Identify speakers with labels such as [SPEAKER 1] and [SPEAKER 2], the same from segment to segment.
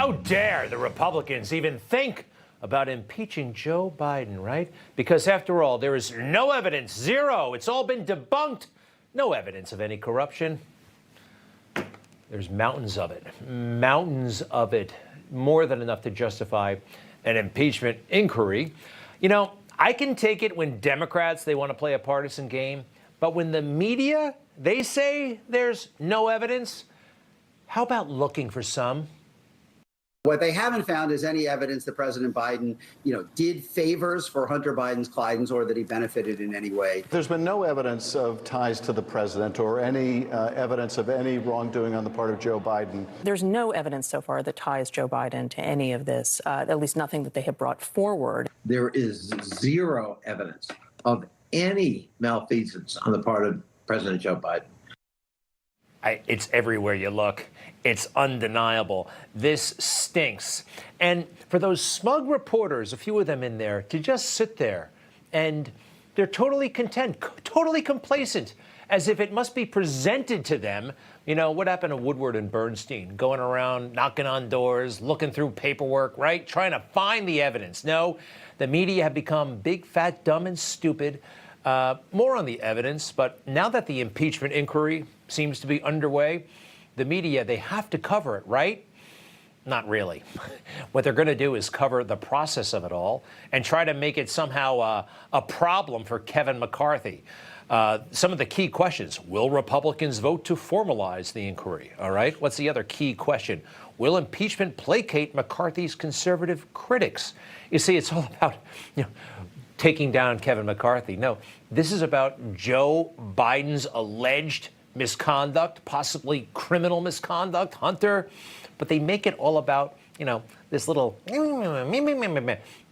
[SPEAKER 1] How dare the Republicans even think about impeaching Joe Biden, right? Because after all, there is no evidence, zero. It's all been debunked. No evidence of any corruption. There's mountains of it, more than enough to justify an impeachment inquiry. You know, I can take it when Democrats, they want to play a partisan game, but when the media, they say there's no evidence, how about looking for some?
[SPEAKER 2] What they haven't found is any evidence that President Biden, did favors for Hunter Biden's clients or that he benefited in any way.
[SPEAKER 3] There's been no evidence of ties to the president or any evidence of any wrongdoing on the part of Joe Biden.
[SPEAKER 4] There's no evidence so far that ties Joe Biden to any of this, at least nothing that they have brought forward.
[SPEAKER 5] There is zero evidence of any malfeasance on the part of President Joe Biden.
[SPEAKER 1] It's everywhere you look. It's undeniable. This stinks. And for those smug reporters, a few of them in there, to just sit there and they're totally content, totally complacent, as if it must be presented to them. You know, what happened to Woodward and Bernstein? Going around, knocking on doors, looking through paperwork, right? Trying to find the evidence. No, the media have become big, fat, dumb, and stupid. More on the evidence, but now that the impeachment inquiry seems to be underway, the media, they have to cover it, right? Not really. What they're going to do is cover the process of it all and try to make it somehow a problem for Kevin McCarthy. Some of the key questions: will Republicans vote to formalize the inquiry? All right. What's the other key question? Will impeachment placate McCarthy's conservative critics? You see, it's all about, taking down Kevin McCarthy. No, this is about Joe Biden's alleged misconduct, possibly criminal misconduct, Hunter. But they make it all about, this little,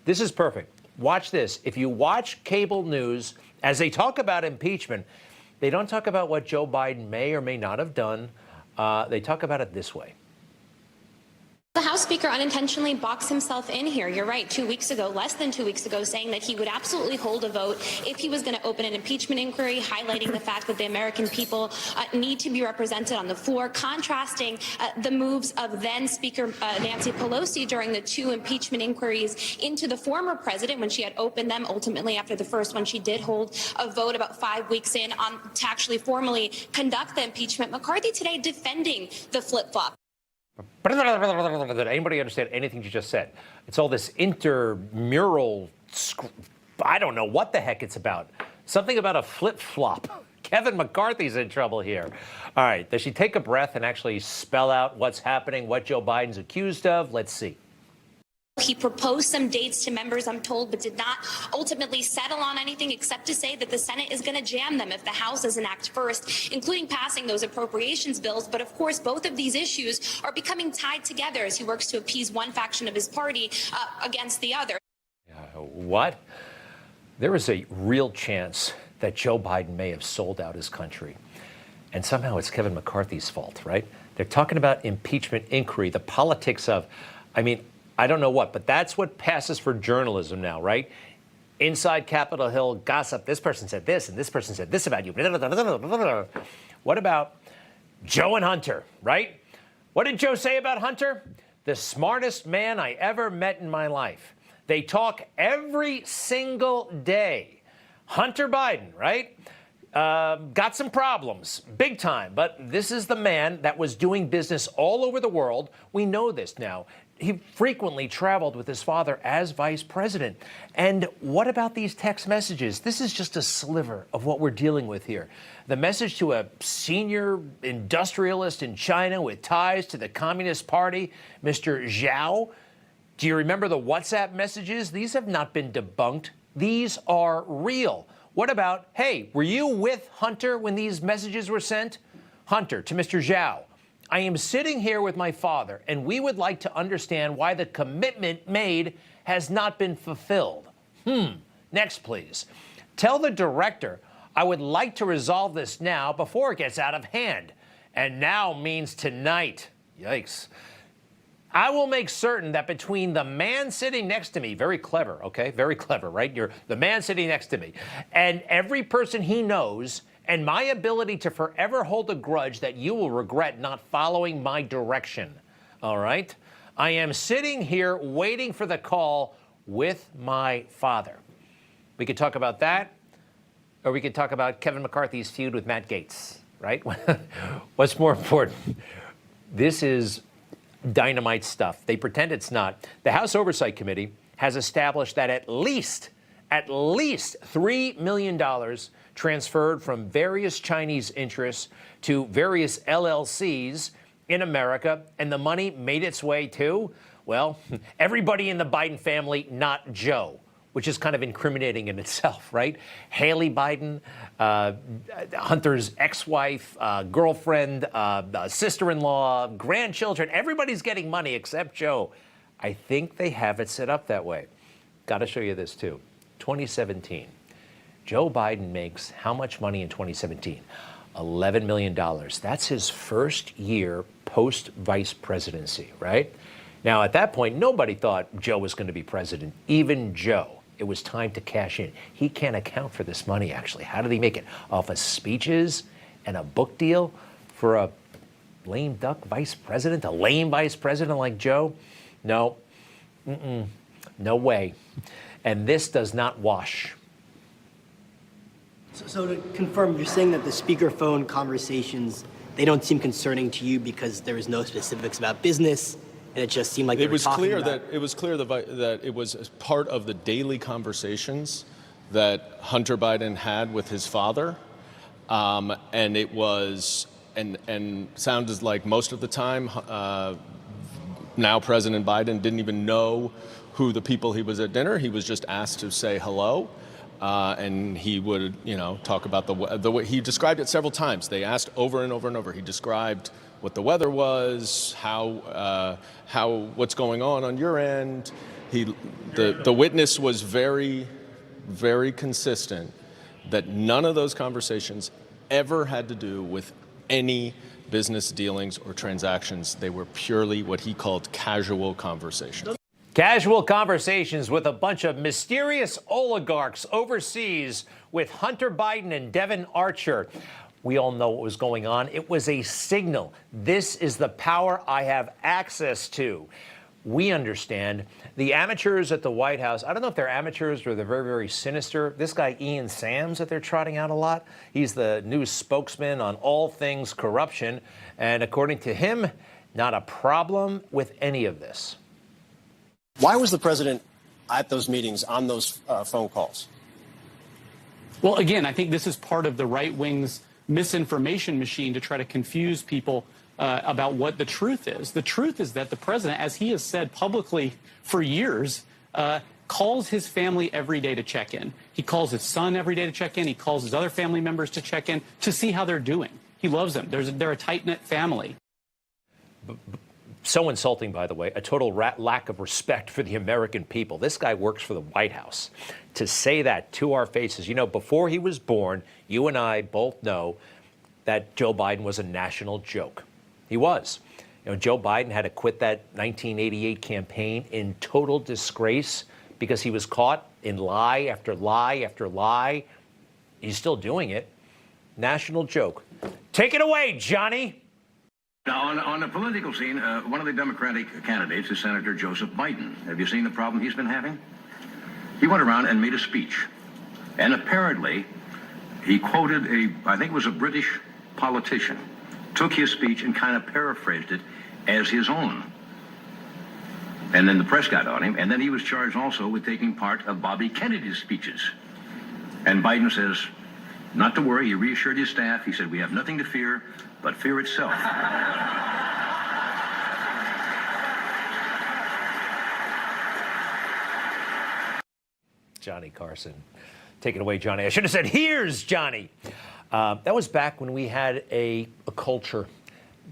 [SPEAKER 1] this is perfect. Watch this. If you watch cable news, as they talk about impeachment, they don't talk about what Joe Biden may or may not have done. They talk about it this way.
[SPEAKER 6] The House Speaker unintentionally boxed himself in here. You're right, 2 weeks ago, less than 2 weeks ago, saying that he would absolutely hold a vote if he was going to open an impeachment inquiry, highlighting the fact that the American people need to be represented on the floor, contrasting the moves of then Speaker Nancy Pelosi during the two impeachment inquiries into the former president when she had opened them. Ultimately, after the first one, she did hold a vote about 5 weeks in to actually formally conduct the impeachment. McCarthy today defending the flip-flop.
[SPEAKER 1] Anybody understand anything you just said? It's all this intramural, I don't know what the heck it's about. Something about a flip-flop. Kevin McCarthy's in trouble here. All right, does she take a breath and actually spell out what's happening, what Joe Biden's accused of? Let's see.
[SPEAKER 6] He proposed some dates to members, I'm told, but did not ultimately settle on anything except to say that the Senate is going to jam them if the House doesn't act first, including passing those appropriations bills. But of course, both of these issues are becoming tied together as he works to appease one faction of his party against the other.
[SPEAKER 1] What? There is a real chance that Joe Biden may have sold out his country. And somehow it's Kevin McCarthy's fault, right? They're talking about impeachment inquiry, the politics of, I don't know what, but that's what passes for journalism now, right? Inside Capitol Hill gossip, this person said this, and this person said this about you. What about Joe and Hunter, right? What did Joe say about Hunter? The smartest man I ever met in my life. They talk every single day. Hunter Biden, right? Got some problems, big time, but this is the man that was doing business all over the world. We know this now. He frequently traveled with his father as vice president. And what about these text messages? This is just a sliver of what we're dealing with here. The message to a senior industrialist in China with ties to the Communist Party, Mr. Zhao. Do you remember the WhatsApp messages? These have not been debunked. These are real. What about, hey, were you with Hunter when these messages were sent? Hunter to Mr. Zhao. I am sitting here with my father, and we would like to understand why the commitment made has not been fulfilled. Next, please. Tell the director I would like to resolve this now before it gets out of hand. And now means tonight. Yikes. I will make certain that between the man sitting next to me, very clever, okay? Very clever, right? You're the man sitting next to me, and every person he knows, and my ability to forever hold a grudge that you will regret not following my direction, all right? I am sitting here waiting for the call with my father. We could talk about that, or we could talk about Kevin McCarthy's feud with Matt Gaetz, right? What's more important? This is dynamite stuff. They pretend it's not. The House Oversight Committee has established that at least $3 million transferred from various Chinese interests to various LLCs in America, and the money made its way to, well, everybody in the Biden family, not Joe, which is kind of incriminating in itself, right? Haley Biden, Hunter's ex-wife, girlfriend, sister-in-law, grandchildren, everybody's getting money except Joe. I think they have it set up that way. Got to show you this too. 2017. Joe Biden makes how much money in 2017? $11 million. That's his first year post-vice presidency, right? Now, at that point, nobody thought Joe was going to be president, even Joe. It was time to cash in. He can't account for this money, actually. How did he make it? Off of speeches and a book deal for a lame duck vice president, a lame vice president like Joe? No, no way. And this does not wash.
[SPEAKER 7] So to confirm, you're saying that the speakerphone conversations, they don't seem concerning to you because there was no specifics about business, and it just seemed like
[SPEAKER 8] it was clear that it was part of the daily conversations that Hunter Biden had with his father, and it was and sounded like most of the time now President Biden didn't even know who the people he was at dinner. He was just asked to say hello. And he would, talk about the way he described it several times. They asked over and over and over. He described what the weather was, what's going on your end. The witness was very, very consistent that none of those conversations ever had to do with any business dealings or transactions. They were purely what he called casual conversations.
[SPEAKER 1] Casual conversations with a bunch of mysterious oligarchs overseas with Hunter Biden and Devon Archer. We all know what was going on. It was a signal. This is the power I have access to. We understand. The amateurs at the White House, I don't know if they're amateurs or they're very, very sinister. This guy, Ian Sams, that they're trotting out a lot, he's the new spokesman on all things corruption. And according to him, not a problem with any of this.
[SPEAKER 9] Why was the president at those meetings on those phone calls?
[SPEAKER 10] Well, again, I think this is part of the right wing's misinformation machine to try to confuse people about what the truth is. The truth is that the president, as he has said publicly for years, calls his family every day to check in. He calls his son every day to check in. He calls his other family members to check in to see how they're doing. He loves them. They're a tight-knit family.
[SPEAKER 1] So insulting, by the way, a total lack of respect for the American people. This guy works for the White House. To say that to our faces, before he was born, you and I both know that Joe Biden was a national joke. He was. Joe Biden had to quit that 1988 campaign in total disgrace because he was caught in lie after lie after lie. He's still doing it. National joke. Take it away, Johnny.
[SPEAKER 11] Now, on the political scene, one of the Democratic candidates is Senator Joseph Biden. Have you seen the problem he's been having? He went around and made a speech. And apparently, he quoted I think it was a British politician, took his speech and kind of paraphrased it as his own. And then the press got on him, and then he was charged also with taking part of Bobby Kennedy's speeches. And Biden says, not to worry, he reassured his staff. He said, we have nothing to fear but fear itself.
[SPEAKER 1] Johnny Carson. Take it away, Johnny. I should have said, here's Johnny. That was back when we had a culture,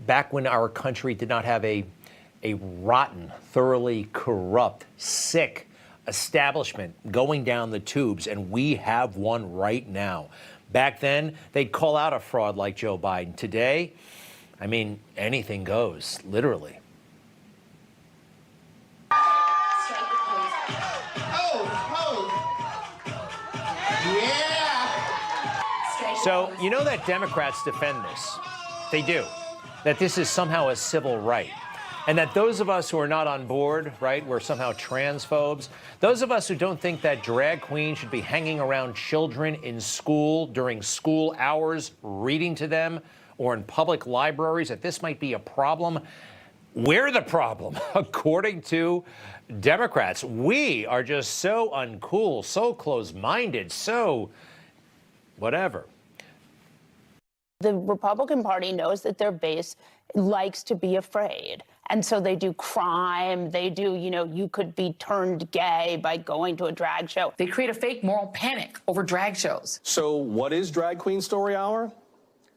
[SPEAKER 1] back when our country did not have a rotten, thoroughly corrupt, sick establishment going down the tubes, and we have one right now. Back then, they'd call out a fraud like Joe Biden. Today, anything goes, literally. So, that Democrats defend this. They do. That this is somehow a civil right. And that those of us who are not on board, right, we're somehow transphobes. Those of us who don't think that drag queens should be hanging around children in school during school hours, reading to them, or in public libraries, that this might be a problem. We're the problem, according to Democrats. We are just so uncool, so close-minded, so whatever.
[SPEAKER 12] The Republican Party knows that their base likes to be afraid. And so they do crime. They do, you could be turned gay by going to a drag show.
[SPEAKER 13] They create a fake moral panic over drag shows.
[SPEAKER 9] So what is Drag Queen Story Hour?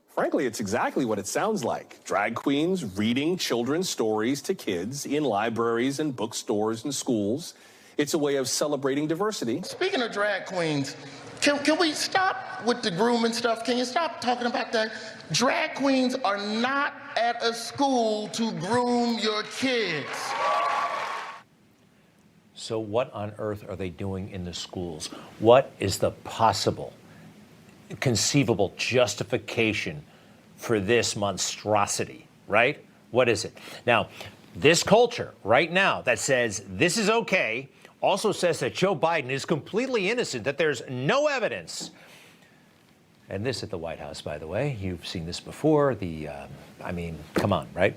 [SPEAKER 9] Frankly, it's exactly what it sounds like. Drag queens reading children's stories to kids in libraries and bookstores and schools. It's a way of celebrating diversity.
[SPEAKER 14] Speaking of drag queens, can we stop with the grooming stuff? Can you stop talking about that? Drag queens are not at a school to groom your kids.
[SPEAKER 1] So what on earth are they doing in the schools? What is the possible, conceivable justification for this monstrosity, right? What is it? Now, this culture right now that says this is okay also says that Joe Biden is completely innocent, that there's no evidence. And this at the White House, by the way, you've seen this before. I mean, come on, right?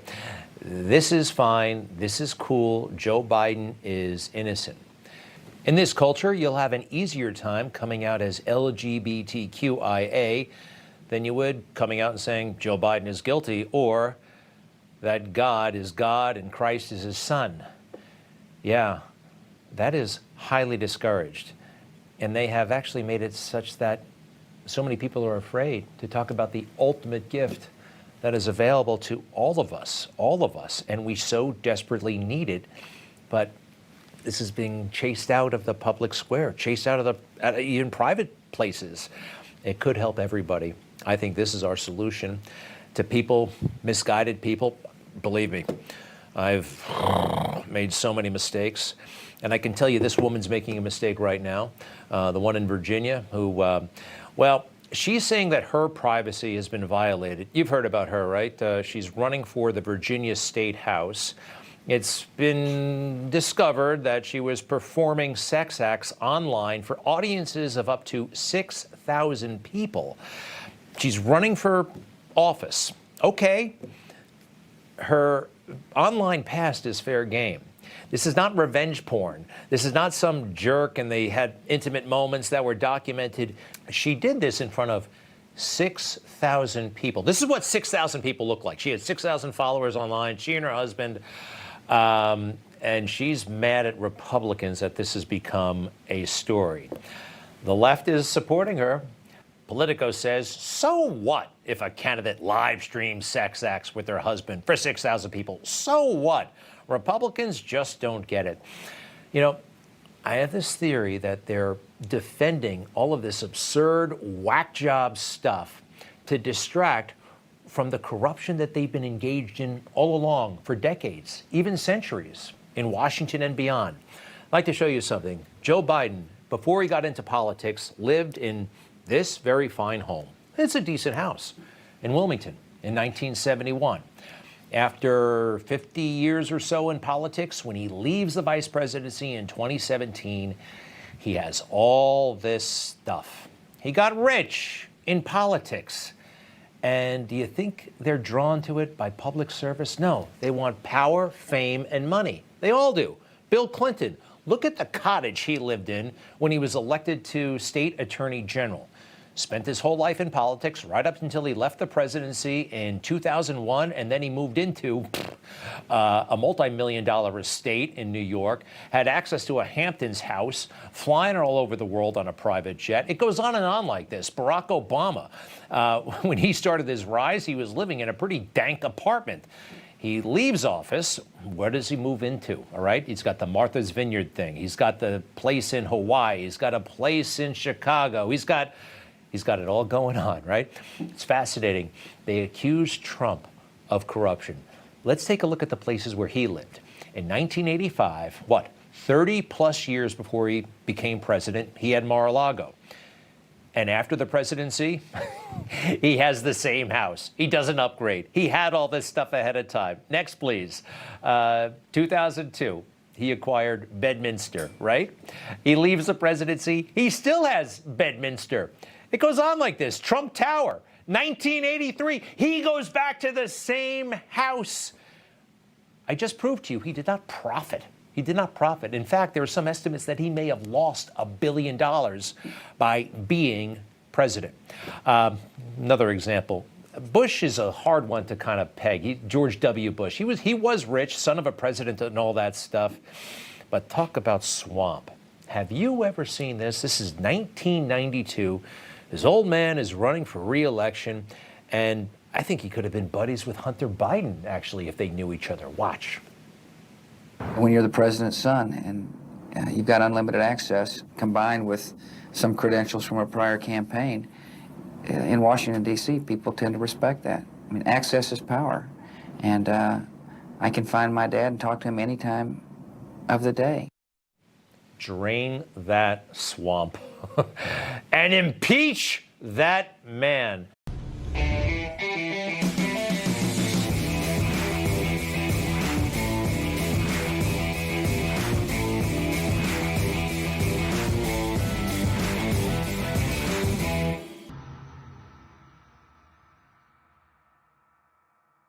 [SPEAKER 1] This is fine. This is cool. Joe Biden is innocent. In this culture, you'll have an easier time coming out as LGBTQIA than you would coming out and saying Joe Biden is guilty or that God is God and Christ is his son. Yeah, that is highly discouraged. And they have actually made it such that so many people are afraid to talk about the ultimate gift that is available to all of us, and we so desperately need it. But this is being chased out of the public square, chased out of even private places. It could help everybody. I think this is our solution to people, misguided people. Believe me, I've made so many mistakes. And I can tell you this woman's making a mistake right now, the one in Virginia who, well, she's saying that her privacy has been violated. You've heard about her, right? She's running for the Virginia State House. It's been discovered that she was performing sex acts online for audiences of up to 6,000 people. She's running for office. Okay, her online past is fair game. This is not revenge porn. This is not some jerk and they had intimate moments that were documented. She did this in front of 6,000 people. This is what 6,000 people look like. She had 6,000 followers online, she and her husband. And she's mad at Republicans that this has become a story. The left is supporting her. Politico says, so what if a candidate live streams sex acts with their husband for 6,000 people? So what? Republicans just don't get it. You know, I have this theory that they're defending all of this absurd whack job stuff to distract from the corruption that they've been engaged in all along for decades, even centuries, in Washington and beyond. I'd like to show you something. Joe Biden, before he got into politics, lived in this very fine home. It's a decent house in Wilmington in 1971. After 50 years or so in politics, when he leaves the vice presidency in 2017, he has all this stuff. He got rich in politics. And do you think they're drawn to it by public service? No, they want power, fame, and money. They all do. Bill Clinton, look at the cottage he lived in when he was elected to state attorney general. Spent his whole life in politics right up until he left the presidency in 2001, and then he moved into a multi-million-dollar estate in New York, had access to a Hamptons house, flying all over the world on a private jet. It goes on and on like this. Barack Obama, when he started his rise, he was living in a pretty dank apartment. He leaves office. Where does he move into? All right. He's got the Martha's Vineyard thing. He's got the place in Hawaii. He's got a place in Chicago. He's got it all going on, right? It's fascinating. They accused Trump of corruption. Let's take a look at the places where he lived. In 1985, 30 plus years before he became president, he had Mar-a-Lago. And after the presidency, he has the same house. He doesn't upgrade. He had all this stuff ahead of time. Next, please. 2002, he acquired Bedminster, right? He leaves the presidency. He still has Bedminster. It goes on like this. Trump Tower, 1983. He goes back to the same house. I just proved to you he did not profit. He did not profit. In fact, there are some estimates that he may have lost $1 billion by being president. Another example. Bush is a hard one to kind of peg. George W. Bush. He was rich, son of a president and all that stuff. But talk about swamp. Have you ever seen this? This is 1992. This old man is running for re-election, and I think he could have been buddies with Hunter Biden, actually, if they knew each other. Watch.
[SPEAKER 15] When you're the president's son and you've got unlimited access combined with some credentials from a prior campaign, in Washington, D.C., people tend to respect that. I mean, access is power. And I can find my dad and talk to him any time of the day.
[SPEAKER 1] Drain that swamp and impeach that man.